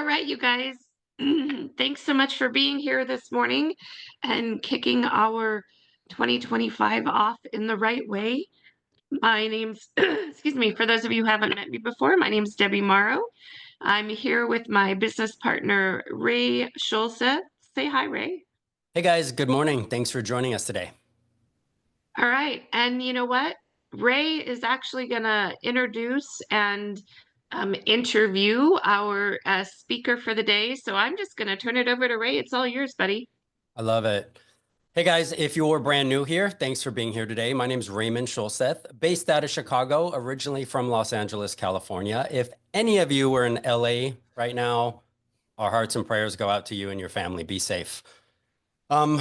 All right, you guys. Thanks so much for being here this morning and kicking our 2025 off in the right way. My name's, excuse me, for those of you who haven't met me before, my name's Debbie Morrow. I'm here with my business partner, Ray Schulze. Say hi, Ray. Hey guys, good morning. Thanks for joining us today. All right. And you know what? Ray is actually going to introduce and interview our speaker for the day. So I'm just going to turn it over to Ray. It's all yours, buddy. I love it. Hey guys, if you're brand new here, thanks for being here today. My name is Raymond Schulseth, based out of Chicago, originally from Los Angeles, California. If any of you were in LA right now, our hearts and prayers go out to you and your family. Be safe. I've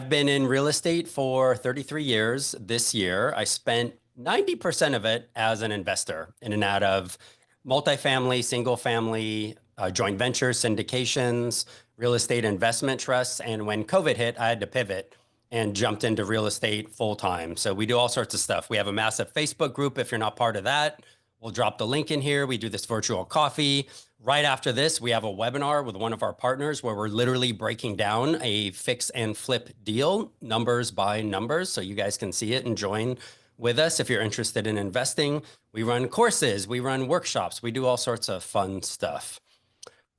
been in real estate for 33 years this year. I spent 90% of it as an investor in and out of multifamily, single family, joint ventures, syndications, real estate investment trusts. And when COVID hit, I had to pivot and jumped into real estate full time. So we do all sorts of stuff. We have a massive Facebook group. If you're not part of that, we'll drop the link in here. We do this virtual coffee. Right after this, we have a webinar with one of our partners where we're literally breaking down a fix and flip deal, numbers by numbers, so you guys can see it and join with us if you're interested in investing. We run courses, we run workshops, we do all sorts of fun stuff.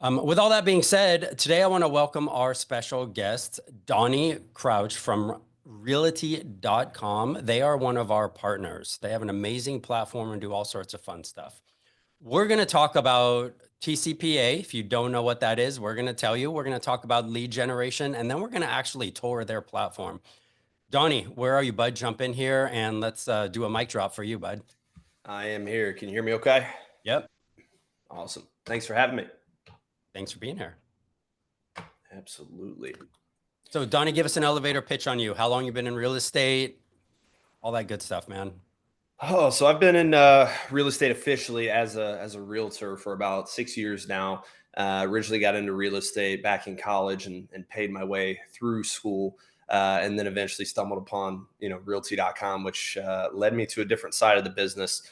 With all that being said, today I want to welcome our special guest, Donnie Crouch from Realty.com. They are one of our partners. They have an amazing platform and do all sorts of fun stuff. We're going to talk about TCPA. If you don't know what that is, we're going to tell you. We're going to talk about lead generation, and then we're going to actually tour their platform. Donnie, where are you, bud? Jump in here and let's do a mic drop for you, bud. I am here. Can you hear me okay? Yep. Awesome. Thanks for having me. Thanks for being here. Absolutely. So Donnie, give us an elevator pitch on you. How long you been in real estate? All that good stuff, man. Oh, so I've been in real estate officially as a realtor for about 6 years now. Originally got into real estate back in college and paid my way through school. And then eventually stumbled upon, Realty.com, which led me to a different side of the business.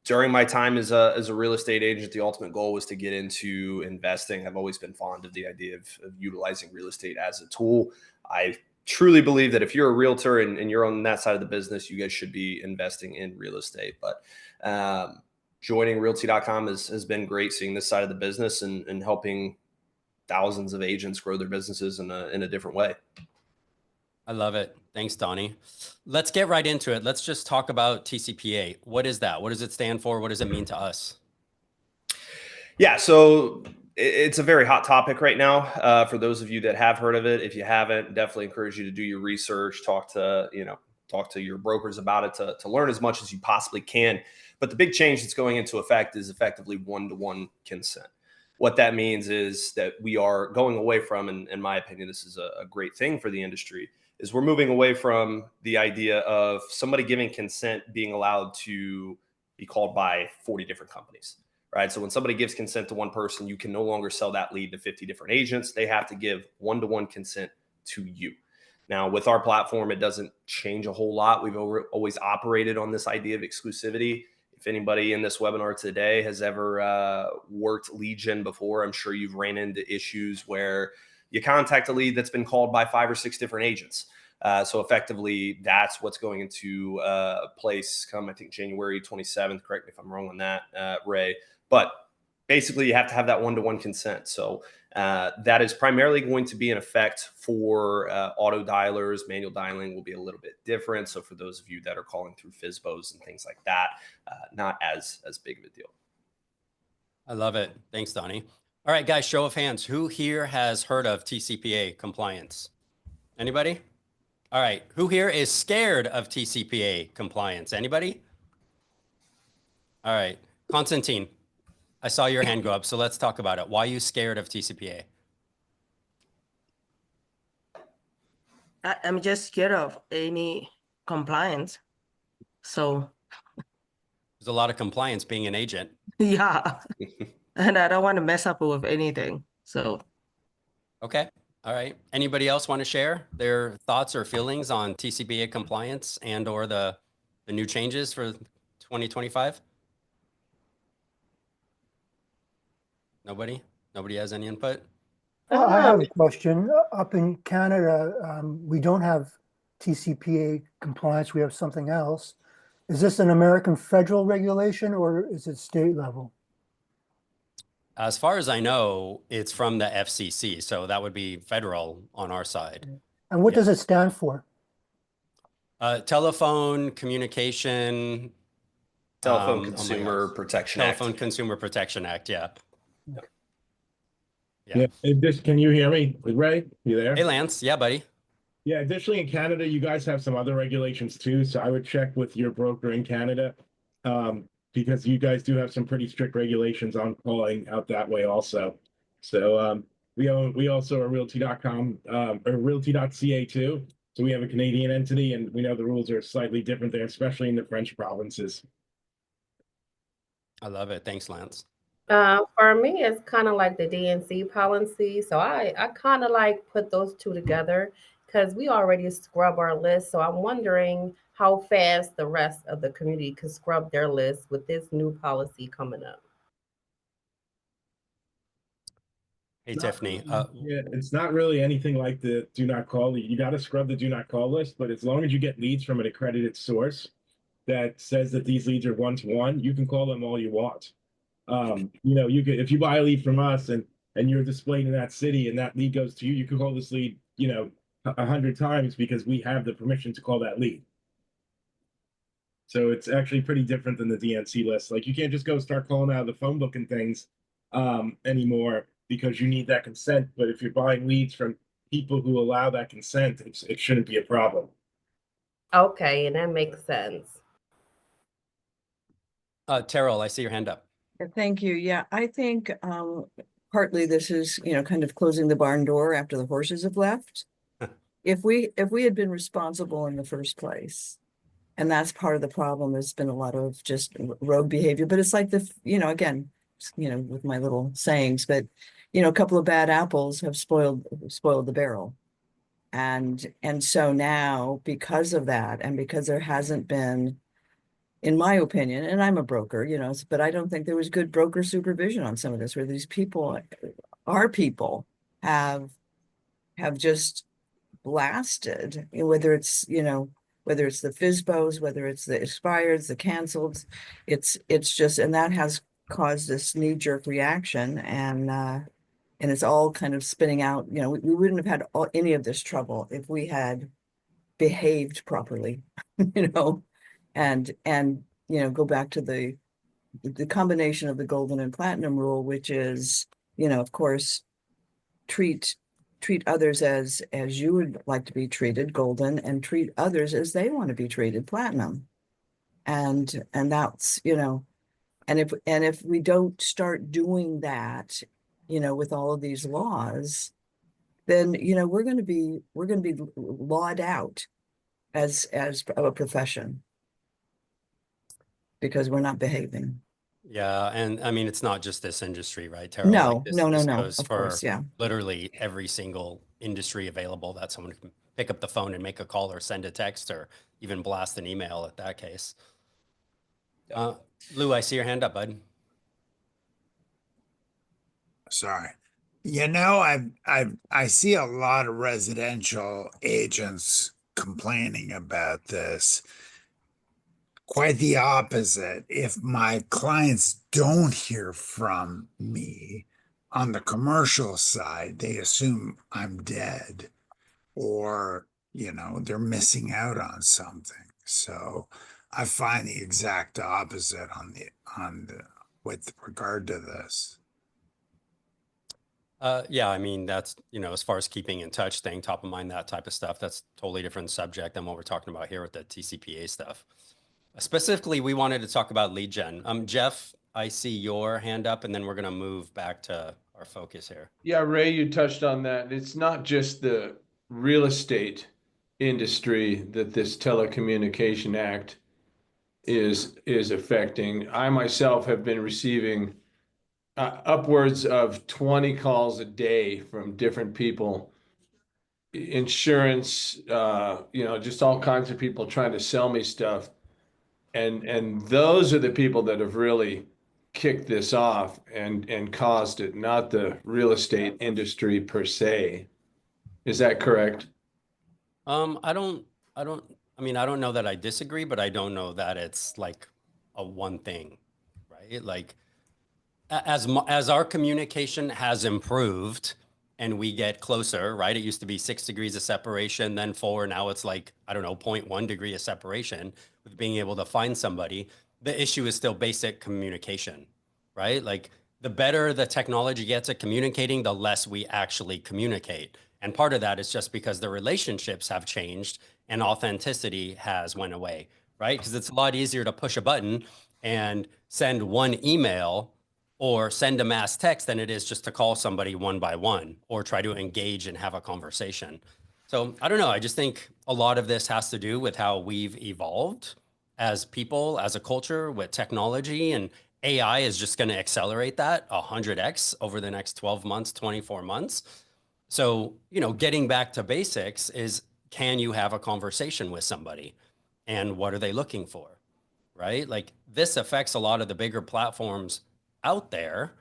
During my time as a real estate agent, the ultimate goal was to get into investing. I've always been fond of the idea of utilizing real estate as a tool. I truly believe that if you're a realtor and you're on that side of the business, you guys should be investing in real estate. But joining Realty.com has been great, seeing this side of the business and helping thousands of agents grow their businesses in a different way. I love it. Thanks, Donnie. Let's get right into it. Let's just talk about TCPA. What is that? What does it stand for? What does it mean to us? Yeah, so it's a very hot topic right now. For those of you that have heard of it, if you haven't, definitely encourage you to do your research, talk to your brokers about it to learn as much as you possibly can. But the big change that's going into effect is effectively one-to-one consent. What that means is that we are going away from, and in my opinion, this is a great thing for the industry, is we're moving away from the idea of somebody giving consent being allowed to be called by 40 different companies. Right. So when somebody gives consent to one person, you can no longer sell that lead to 50 different agents. They have to give one-to-one consent to you. Now, with our platform, it doesn't change a whole lot. We've always operated on this idea of exclusivity. If anybody in this webinar today has ever worked lead gen before, I'm sure you've ran into issues where you contact a lead that's been called by 5 or 6 different agents. So effectively, that's what's going into place come, I think, January 27th. Correct me if I'm wrong on that, Ray. But basically, you have to have that one-to-one consent. So that is primarily going to be in effect for auto dialers. Manual dialing will be a little bit different. So for those of you that are calling through FSBOs and things like that, not as big of a deal. I love it. Thanks, Donnie. All right, guys, show of hands. Who here has heard of TCPA compliance? Anybody? All right. Who here is scared of TCPA compliance? Anybody? All right. Constantine, I saw your hand go up, so let's talk about it. Why are you scared of TCPA? I'm just scared of any compliance. So There's a lot of compliance being an agent. yeah, and I don't want to mess up with anything. So Okay. All right. Anybody else want to share their thoughts or feelings on TCPA compliance and or the new changes for 2025? Nobody? Nobody has any input? I have Um, a question. Up in Canada, we don't have TCPA compliance. We have something else. Is this an American federal regulation or is it state level? As far as I know, it's from the FCC, so that would be federal on our side. And what Yeah. does it stand for? Telephone communication. Telephone Oh my Consumer gosh. Protection Telephone Act. Consumer Protection Act. Yeah. yeah, can you hear me, Ray? You there? Hey, Lance. Yeah, buddy. Yeah, additionally in Canada, you guys have some other regulations too, so I would check with your broker in Canada. Because you guys do have some pretty strict regulations on calling out that way also. So we also are realty.com or realty.ca too. So we have a Canadian entity and we know the rules are slightly different there, especially in the French provinces. I love it. Thanks, Lance. For me, it's kind of like the DNC policy. So I kind of like put those two together because we already scrub our list. So I'm wondering how fast the rest of the community can scrub their list with this new policy coming up. Hey, Not Tiffany. really. Yeah, it's not really anything like the do not call. You got to scrub the do not call list, but as long as you get leads from an accredited source that says that these leads are one-to-one, you can call them all you want. You could, if you buy a lead from us and you're displayed in that city and that lead goes to you, you can call this lead, 100 times because we have the permission to call that lead. So it's actually pretty different than the DNC list. Like you can't just go start calling out of the phone book and things anymore because you need that consent. But if you're buying leads from people who allow that consent, it shouldn't be a problem. Okay, and that makes sense. Terrell, I see your hand up. Thank you. Yeah, I think partly this is, kind of closing the barn door after the horses have left. If we had been responsible in the first place, and that's part of the problem, there's been a lot of just rogue behavior, but it's like again, with my little sayings, but a couple of bad apples have spoiled the barrel. And so now because of that, and because there hasn't been, in my opinion, and I'm a broker, but I don't think there was good broker supervision on some of this, where these people, our people, have just blasted, whether it's the FISBOs, whether it's the expireds, the canceled, it's just, and that has caused this knee-jerk reaction, and it's all kind of spinning out. We wouldn't have had any of this trouble if we had behaved properly, and go back to the combination of the golden and platinum rule, which is, of course, treat others as you would like to be treated, golden, and treat others as they want to be treated, platinum. And that's, and if we don't start doing that, with all of these laws, then we're going to be lawed out as a profession because we're not behaving. Yeah, and I mean, it's not just this industry, right, Terrell? No, This no. goes Of for course, yeah. literally every single industry available that someone can pick up the phone and make a call or send a text or even blast an email at that case. Lou, I see your hand up, bud. Sorry. I see a lot of residential agents complaining about this. Quite the opposite. If my clients don't hear from me on the commercial side, they assume I'm dead or, they're missing out on something. So I find the exact opposite with regard to this. Yeah, I mean, that's, as far as keeping in touch, staying top of mind, that type of stuff, that's totally different subject than what we're talking about here with the TCPA stuff. Specifically, we wanted to talk about lead gen. Jeff, I see your hand up, and then we're going to move back to our focus here. Yeah, Ray, you touched on that. It's not just the real estate industry that this Telecommunication Act is affecting. I myself have been receiving upwards of 20 calls a day from different people, insurance, just all kinds of people trying to sell me stuff. And those are the people that have really kicked this off and caused it, not the real estate industry per se. Is that correct? I don't, I mean, I don't know that I disagree, but I don't know that it's like a one thing, right? Like as our communication has improved and we get closer, right? It used to be 6 degrees of separation, then 4, now it's like, I don't know, 0.1 degree of separation with being able to find somebody. The issue is still basic communication, right? Like the better the technology gets at communicating, the less we actually communicate. And part of that is just because the relationships have changed and authenticity has went away, right? Because it's a lot easier to push a button and send one email or send a mass text than it is just to call somebody one by one or try to engage and have a conversation. So I don't know. I just think a lot of this has to do with how we've evolved as people, as a culture with technology, and AI is just going to accelerate that 100x over the next 12 months, 24 months. So, getting back to basics is, can you have a conversation with somebody and what are they looking for? Right? Like this affects a lot of the bigger platforms out there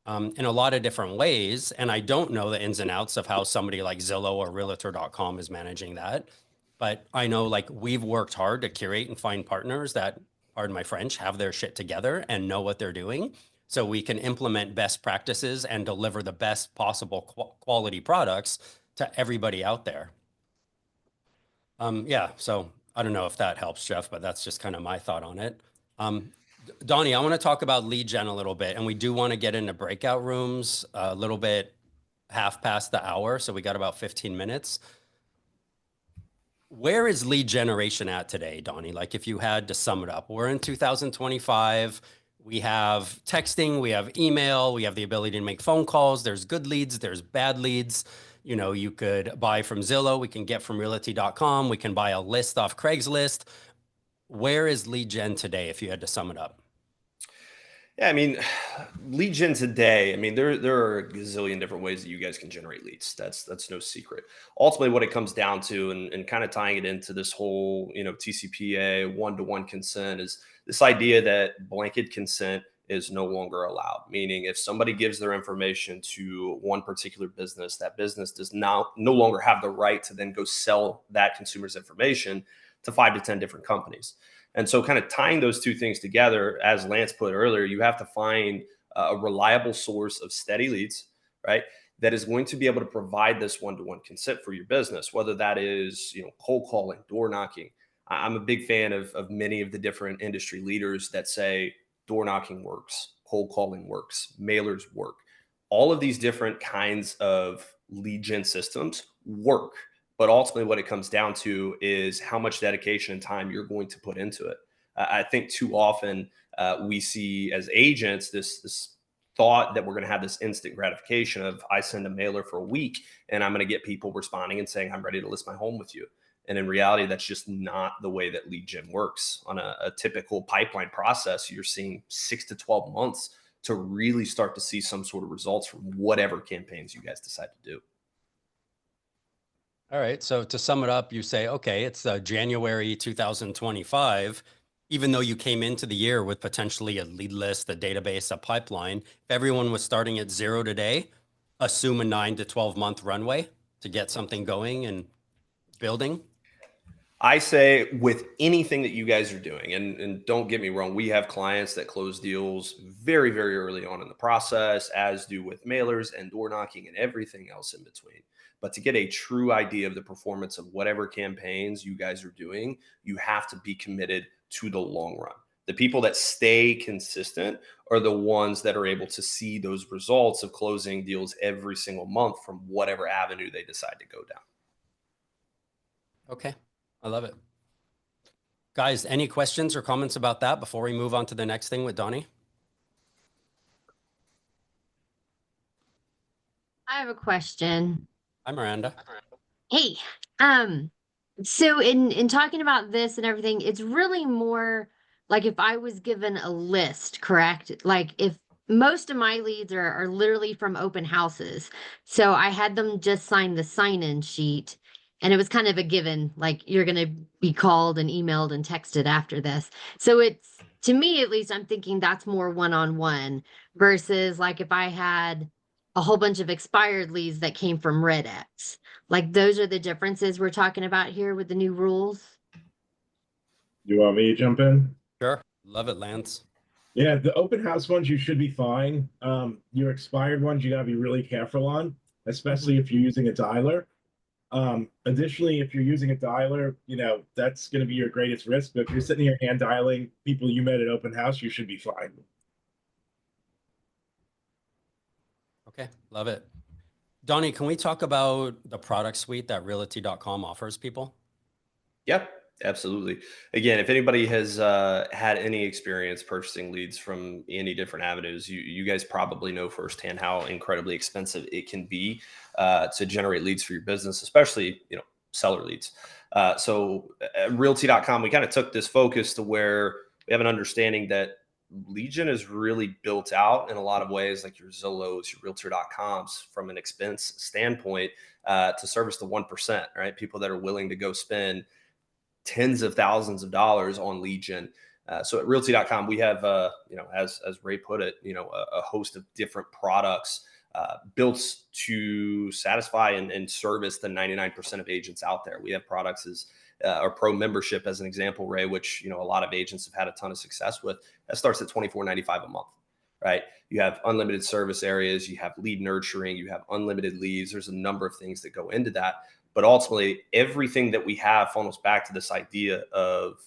in a lot of different ways. And I don't know the ins and outs of how somebody like Zillow or Realtor.com is managing that. But I know like we've worked hard to curate and find partners that, pardon my French, have their shit together and know what they're doing. So we can implement best practices and deliver the best possible quality products to everybody out there. Yeah, so I don't know if that helps, Jeff, but that's just kind of my thought on it. Donnie, I want to talk about lead gen a little bit, and we do want to get into breakout rooms a little bit half past the hour, so we got about 15 minutes. Where is lead generation at today, Donnie? Like if you had to sum it up, we're in 2025. We have texting, we have email, we have the ability to make phone calls. There's good leads, there's bad leads. You could buy from Zillow, we can get from realty.com, we can buy a list off Craigslist. Where is lead gen today if you had to sum it up? Yeah, I mean, lead gen today, I mean, there are a gazillion different ways that you guys can generate leads. That's no secret. Ultimately, what it comes down to, and kind of tying it into this whole, TCPA one-to-one consent, is this idea that blanket consent is no longer allowed. Meaning, if somebody gives their information to one particular business, that business does now no longer have the right to then go sell that consumer's information to 5 to 10 different companies. And so, kind of tying those two things together, as Lance put earlier, you have to find a reliable source of steady leads, right? That is going to be able to provide this one-to-one consent for your business, whether that is, cold calling, door knocking. I'm a big fan of many of the different industry leaders that say door knocking works, cold calling works, mailers work. All of these different kinds of lead gen systems work, but ultimately, what it comes down to is how much dedication and time you're going to put into it. I think too often we see as agents this thought that we're going to have this instant gratification of I send a mailer for a week and I'm going to get people responding and saying I'm ready to list my home with you. And in reality, that's just not the way that lead gen works. On a typical pipeline process, you're seeing 6 to 12 months to really start to see some sort of results from whatever campaigns you guys decide to do. All right. So to sum it up, you say, okay, it's January 2025. Even though you came into the year with potentially a lead list, a database, a pipeline, if everyone was starting at 0 today, assume a 9 to 12 month runway to get something going and building. I say with anything that you guys are doing, and don't get me wrong, we have clients that close deals very, very early on in the process, as do with mailers and door knocking and everything else in between. But to get a true idea of the performance of whatever campaigns you guys are doing, you have to be committed to the long run. The people that stay consistent are the ones that are able to see those results of closing deals every single month from whatever avenue they decide to go down. Okay. I love it. Guys, any questions or comments about that before we move on to the next thing with Donnie? I have a question. Hi, Miranda. Hey, so in talking about this and everything, it's really more like if I was given a list, correct? Like if most of my leads are literally from open houses. So I had them just sign the sign-in sheet. And it was kind of a given, like you're going to be called and emailed and texted after this. So it's, to me at least, I'm thinking that's more one-on-one versus like if I had a whole bunch of expired leads that came from Red X. Like those are the differences we're talking about here with the new rules. You want me to jump in? Sure. Love it, Lance. Yeah, the open house ones you should be fine. Your expired ones you gotta be really careful on, especially if you're using a dialer. Additionally, if you're using a dialer, that's gonna be your greatest risk. But if you're sitting here hand dialing people you met at open house, you should be fine. Okay, love it. Donnie, can we talk about the product suite that realty.com offers people? Yep, absolutely. Again, if anybody has had any experience purchasing leads from any different avenues, you guys probably know firsthand how incredibly expensive it can be to generate leads for your business, especially seller leads. So at realty.com, we kind of took this focus to where we have an understanding that lead gen is really built out in a lot of ways, like your Zillows, your Realtor.coms, from an expense standpoint, to service the 1%, right? People that are willing to go spend tens of thousands of dollars on lead gen. So at realty.com, we have, as Ray put it, a host of different products built to satisfy and service the 99% of agents out there. We have products as our pro membership, as an example, Ray, which a lot of agents have had a ton of success with. That starts at $24.95 a month, right? You have unlimited service areas, you have lead nurturing, you have unlimited leads. There's a number of things that go into that. But ultimately, everything that we have funnels back to this idea of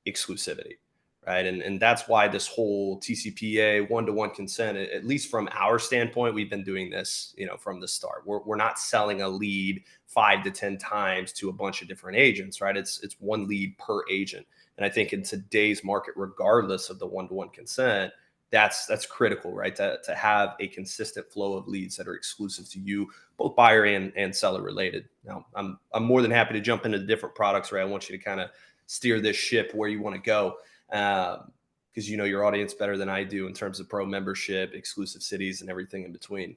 exclusivity, right? And that's why this whole TCPA one-to-one consent, at least from our standpoint, we've been doing this, from the start. We're not selling a lead 5 to 10 times to a bunch of different agents, right? It's one lead per agent. And I think in today's market, regardless of the one-to-one consent, that's critical, right? To have a consistent flow of leads that are exclusive to you, both buyer and seller related. Now, I'm more than happy to jump into the different products, Ray. I want you to kind of steer this ship where you want to go, because you know your audience better than I do in terms of pro membership, exclusive cities, and everything in between.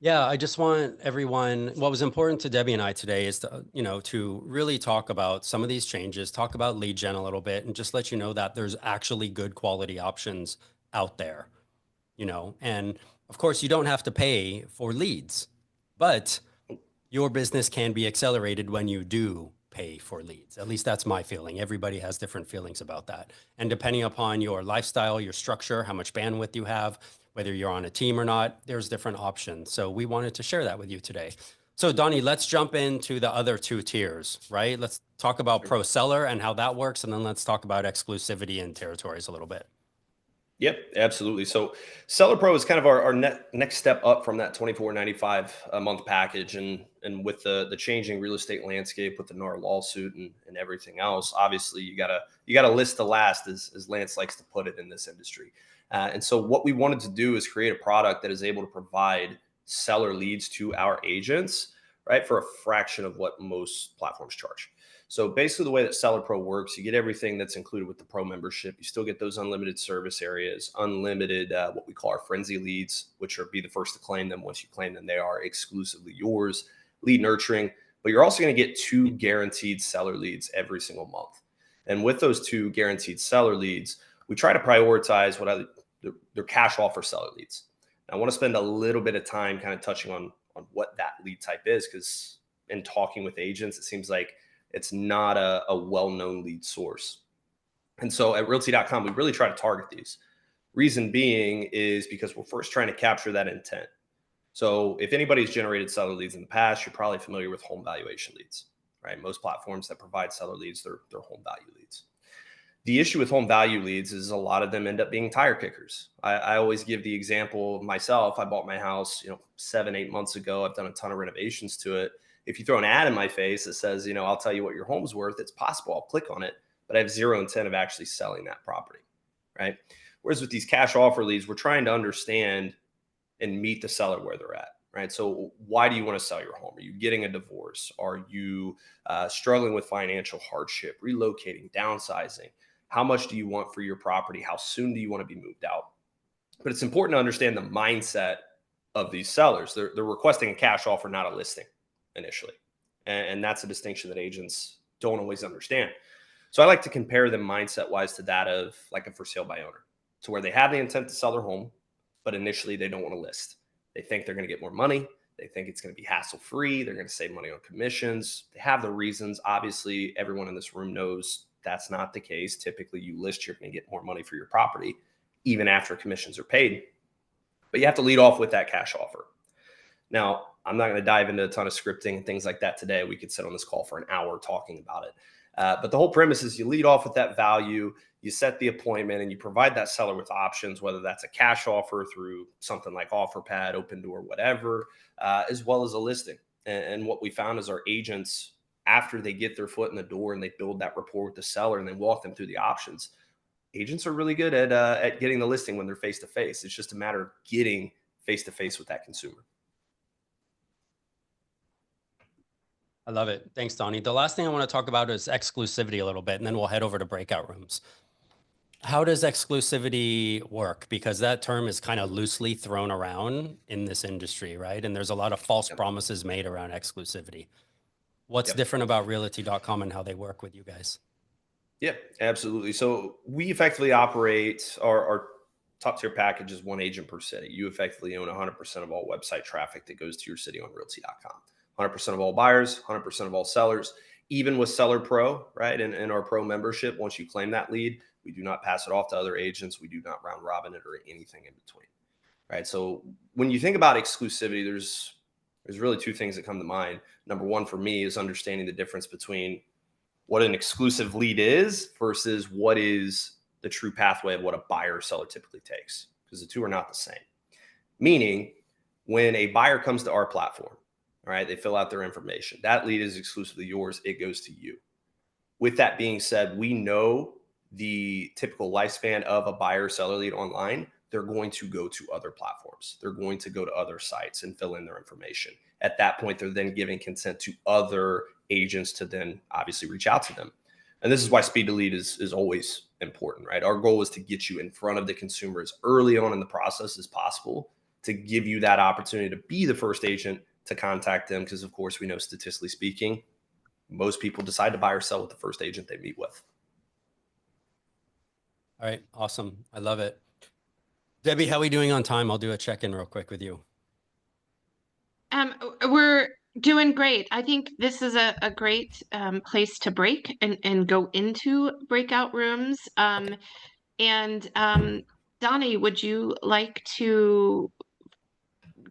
Yeah, I just want everyone, what was important to Debbie and I today is to really talk about some of these changes, talk about lead gen a little bit, and just let you know that there's actually good quality options out there, and of course you don't have to pay for leads, but your business can be accelerated when you do pay for leads. At least that's my feeling. Everybody has different feelings about that. And depending upon your lifestyle, your structure, how much bandwidth you have, whether you're on a team or not, there's different options. So we wanted to share that with you today. So Donnie, let's jump into the other two tiers, right? Let's talk about pro seller and how that works. And then let's talk about exclusivity and territories a little bit. Yep, absolutely. So Seller Pro is kind of our next step up from that $24.95 a month package. And with the changing real estate landscape, with the NAR lawsuit and everything else, obviously you gotta list the last, as Lance likes to put it in this industry. And so what we wanted to do is create a product that is able to provide seller leads to our agents, right, for a fraction of what most platforms charge. So basically the way that Seller Pro works, you get everything that's included with the pro membership. You still get those unlimited service areas, unlimited, what we call our frenzy leads, which are be the first to claim them. Once you claim them, they are exclusively yours, lead nurturing, but you're also going to get 2 guaranteed seller leads every single month. And with those 2 guaranteed seller leads, we try to prioritize they're cash offer seller leads. And I want to spend a little bit of time kind of touching on what that lead type is, because in talking with agents, it seems like it's not a well-known lead source. And so at realty.com, we really try to target these. Reason being is because we're first trying to capture that intent. So if anybody's generated seller leads in the past, you're probably familiar with home valuation leads, right? Most platforms that provide seller leads, they're home value leads. The issue with home value leads is a lot of them end up being tire kickers. I always give the example of myself. I bought my house, 7-8 months ago. I've done a ton of renovations to it. If you throw an ad in my face that says, I'll tell you what your home's worth, it's possible I'll click on it, but I have zero intent of actually selling that property, right? Whereas with these cash offer leads, we're trying to understand and meet the seller where they're at, right? So why do you want to sell your home? Are you getting a divorce? Are you struggling with financial hardship, relocating, downsizing? How much do you want for your property? How soon do you want to be moved out? But it's important to understand the mindset of these sellers. They're requesting a cash offer, not a listing initially, And that's a distinction that agents don't always understand. So I like to compare them mindset wise to that of like a for sale by owner, to where they have the intent to sell their home, but initially they don't want to list. They think they're going to get more money. They think it's going to be hassle free. They're going to save money on commissions. They have the reasons. Obviously, everyone in this room knows that's not the case. Typically, you list, you're going to get more money for your property, even after commissions are paid. But you have to lead off with that cash offer. Now, I'm not going to dive into a ton of scripting and things like that today. We could sit on this call for an hour talking about it. But the whole premise is you lead off with that value, you set the appointment, and you provide that seller with options, whether that's a cash offer through something like OfferPad, Open Door, whatever, as well as a listing. And what we found is our agents, after they get their foot in the door and they build that rapport with the seller and they walk them through the options, agents are really good at getting the listing when they're face-to-face. It's just a matter of getting face-to-face with that consumer. I love it. Thanks, Donnie. The last thing I want to talk about is exclusivity a little bit, and then we'll head over to breakout rooms. How does exclusivity work? Because that term is kind of loosely thrown around in this industry, right? And there's a lot of false promises made around exclusivity. What's different about realty.com and how they work with you guys? Yeah, absolutely. So we effectively operate our top tier package is one agent per city. You effectively own 100% of all website traffic that goes to your city on realty.com. 100% of all buyers, 100% of all sellers, even with Seller Pro, right? And our Pro membership, once you claim that lead, we do not pass it off to other agents. We do not round robin it or anything in between, right? So when you think about exclusivity, there's really two things that come to mind. Number one for me is understanding the difference between what an exclusive lead is versus what is the true pathway of what a buyer or seller typically takes, because the two are not the same. Meaning, when a buyer comes to our platform, all right, they fill out their information. That lead is exclusively yours. It goes to you. With that being said, we know the typical lifespan of a buyer seller lead online. They're going to go to other platforms. They're going to go to other sites and fill in their information. At that point, they're then giving consent to other agents to then obviously reach out to them. And this is why speed to lead is always important, right? Our goal is to get you in front of the consumer as early on in the process as possible to give you that opportunity to be the first agent to contact them. Because of course, we know statistically speaking, most people decide to buy or sell with the first agent they meet with. All right. Awesome. I love it. Debbie, how are we doing on time? I'll do a check-in real quick with you. We're doing great. I think this is a great place to break and go into breakout rooms. And Donnie, would you like to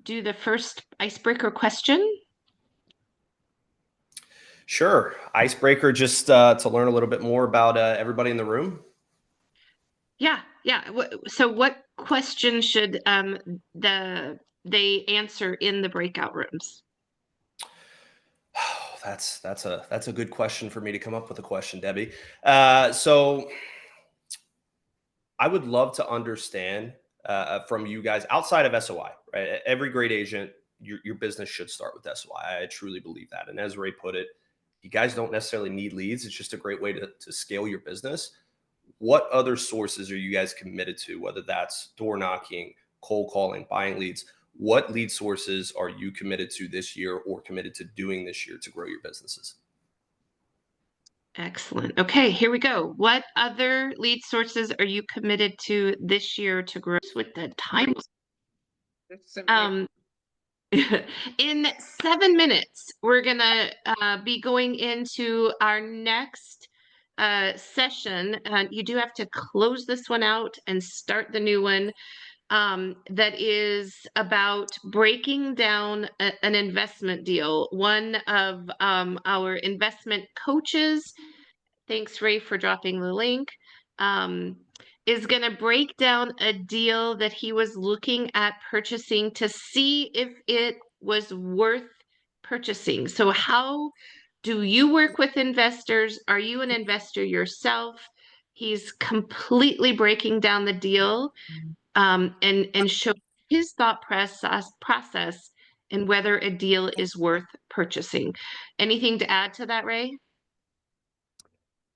do the first icebreaker question? Sure. Icebreaker, just to learn a little bit more about everybody in the room. Yeah. So what question should they answer in the breakout rooms? Oh, that's a good question for me to come up with a question, Debbie. So I would love to understand from you guys outside of SOI, right? Every great agent, your business should start with SOI. I truly believe that. And as Ray put it, you guys don't necessarily need leads. It's just a great way to scale your business. What other sources are you guys committed to, whether that's door knocking, cold calling, buying leads? What lead sources are you committed to this year or committed to doing this year to grow your businesses? Excellent. Okay, here we go. What other lead sources are you committed to this year to grow with the time? In 7 minutes, we're gonna be going into our next session. You do have to close this one out and start the new one. That is about breaking down an investment deal. One of our investment coaches, thanks Ray for dropping the link, is going to break down a deal that he was looking at purchasing to see if it was worth purchasing. So how do you work with investors? Are you an investor yourself? He's completely breaking down the deal and show his thought process and whether a deal is worth purchasing. Anything to add to that, Ray?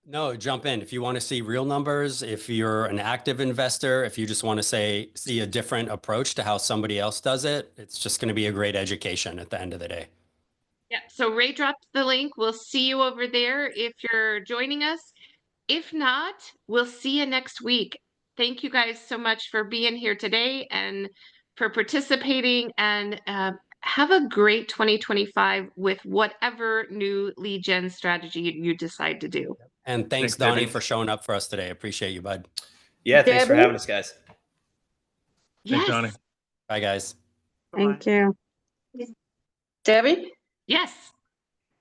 No, jump in. If you want to see real numbers, if you're an active investor, if you just want to see a different approach to how somebody else does it, it's just going to be a great education at the end of the day. Yeah, so Ray dropped the link. We'll see you over there if you're joining us. If not, we'll see you next week. Thank you guys so much for being here today and for participating, and have a great 2025 with whatever new lead gen strategy you decide to do. And thanks, Thanks, Donnie, Debbie. for showing up for us today. Appreciate you, bud. Yeah, thanks for Debbie? having us, guys. Thanks, Yes. Johnny. Bye, guys. Thank you. Debbie, Yes.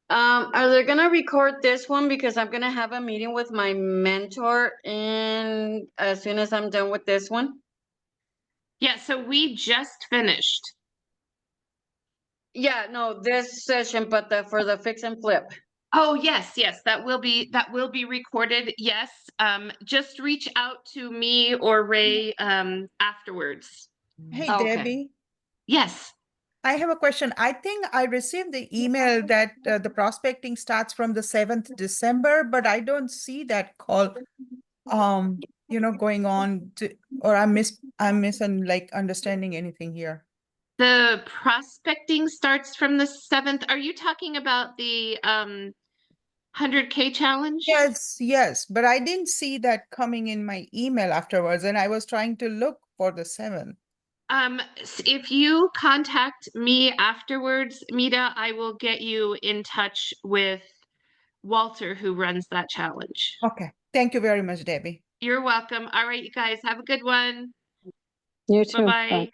are they gonna record this one because I'm gonna have a meeting with my mentor and as soon as I'm done with this one? Yeah, so we just finished. Yeah, no, this session, but for the fix and flip. Oh, yes, that will be recorded. Yes. Just reach out to me or Ray afterwards. Hey, Okay. Debbie, Yes. I have a question. I think I received the email that the prospecting starts from the 7th December, but I don't see that call, going on to, or I'm like understanding anything here. The prospecting starts from the 7th. Are you talking about the 100K challenge? Yes, but I didn't see that coming in my email afterwards, and I was trying to look for the 7th. If you contact me afterwards, Mita, I will get you in touch with Walter, who runs that challenge. Okay, thank you very much, Debbie. You're welcome. All right, you guys, have a good one. You too. Bye-bye. Bye.